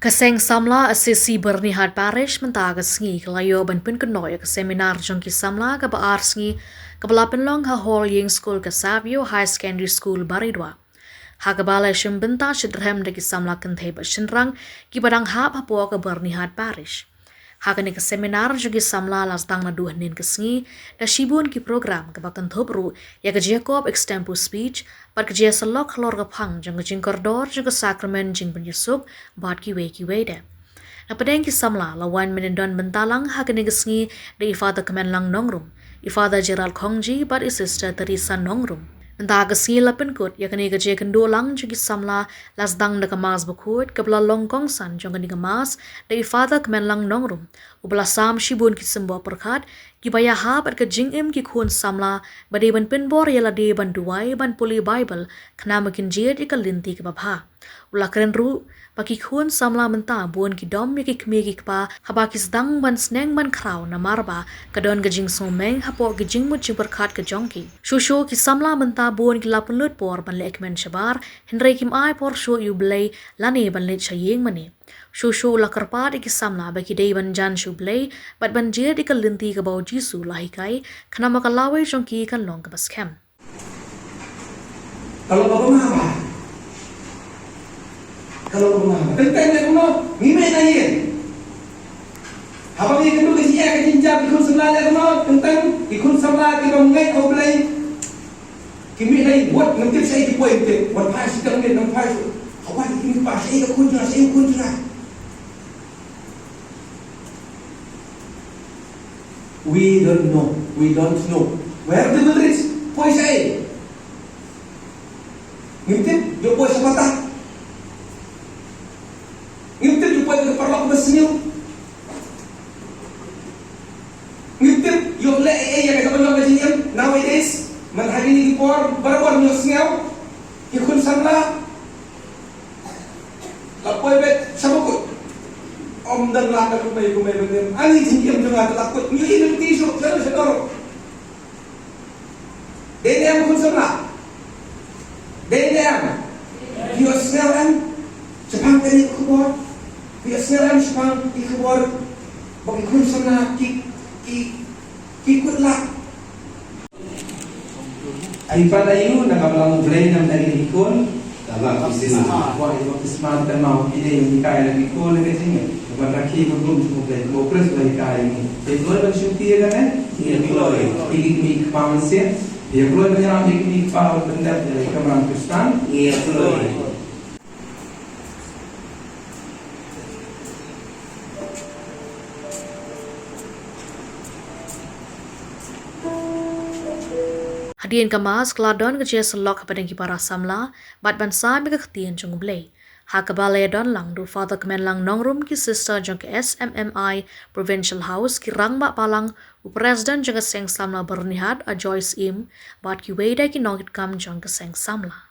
Kaseng Samla asesi bernihat parish mentaga sengi kelayo ban pun kenoy ke seminar jongki Samla ke baar sengi ke Pynbor ha hall ying school ke Savio High Secondary School Baridwa. Ha ke balai benta syedrem deki Samla kenthe bersenrang ki badang hap hapo ke bernihat parish. Ha ke seminar jongki Samla las tang na duh nin ke sengi da shibun ki program ke bakan thobru ya ke Jacob extempo speech pat ke selok lor ke phang jong ke jingkordor jong ke sacrament jing penyusuk bat ki wei de. Napadeng ki Samla lawan menendon bentalang ha ke sengi de ifada Kmenlang Nongrum, ifada Gerald Kongji bat sister Teresa Nongrum. Entah ke sengi lapen kut ya ke kendolang jong ki Samla las dang de kemas bekut ke bela longkong san jong ke kemas de ifada Kmenlang Nongrum. Ubala sam shibun ki sembo perkat ki baya ha bat ke jingim ki khun Samla bade ban Pynbor Ialade ban duai ban puli Bible kena makin jid ke linti ke babha. Ula keren ru baki khun Samla menta buon ki dom ki kmi ki pa haba ki sedang ban sneng ban kraw na marba kadon ke jing someng hapo ke jing mut jing perkat ke jongki. Shushu ki Samla menta buon ki lapun lut por ban le ekmen shabar henry kim ai por shu yu blay lani ban le chayeng mani. Shushu la karpat iki Samla baki day ban jan shu blay bat ban jid ikal linti ke bau Jisu lahikai kena makalawe jongki kan long ke baskem. Kalau bapak mama, tentang dia kuno, ngimai naik. Apa dia kuno kesiya kejinjam ikut Samla dia kuno tentang ikut Samla kita mengai kau belai. Kimi naik buat nanti saya di poin tu, buat pas kita mengai nampak. Awak ini pas saya kunjung. We don't know. Where the will reach? Poin saya. Ngintip, dia poin sepatah. Ngintip, dia poin keperluan bersenyum. Ngintip, dia le yang kita pernah bersenyum. Nowadays, hari ini di por, berapa nyos ngau, ikut Samla. Lapoi bet, sabukut. Om dan laka kumai benem. Ani jinjam jangan takut. Nyuhi dan tisu, sedor. Dene yang ikut Samla. Dene dia sekarang Jepang tadi keluar. Dia sekarang Jepang keluar. Bagi kun Samla ikutlah. Aipan ayu nak kamu mulai nam dari ikon. Dalam bisnis wah itu bisnis dan mau ini yang dikai lagi ikon lagi sini. Bukan lagi belum mulai progres lagi kai ini. Itu ada syuti kan? Ini keluar. Ini kemanusiaan. Dia keluar menyerang di kepala benda dari Kmenlang Kristen. Ia keluar. Hadian kemas keladon ke selok kepada para Samla bat ban sami ke ketien jong blay. Ha ke balai don lang du Father Kmenlang Nongrum ki sister jong ke SMMI Provincial House ki rang bak palang u Presiden jong ke seng Samla bernihat a Joyce Im bat ki weda ki nongit kam jong ke seng Samla.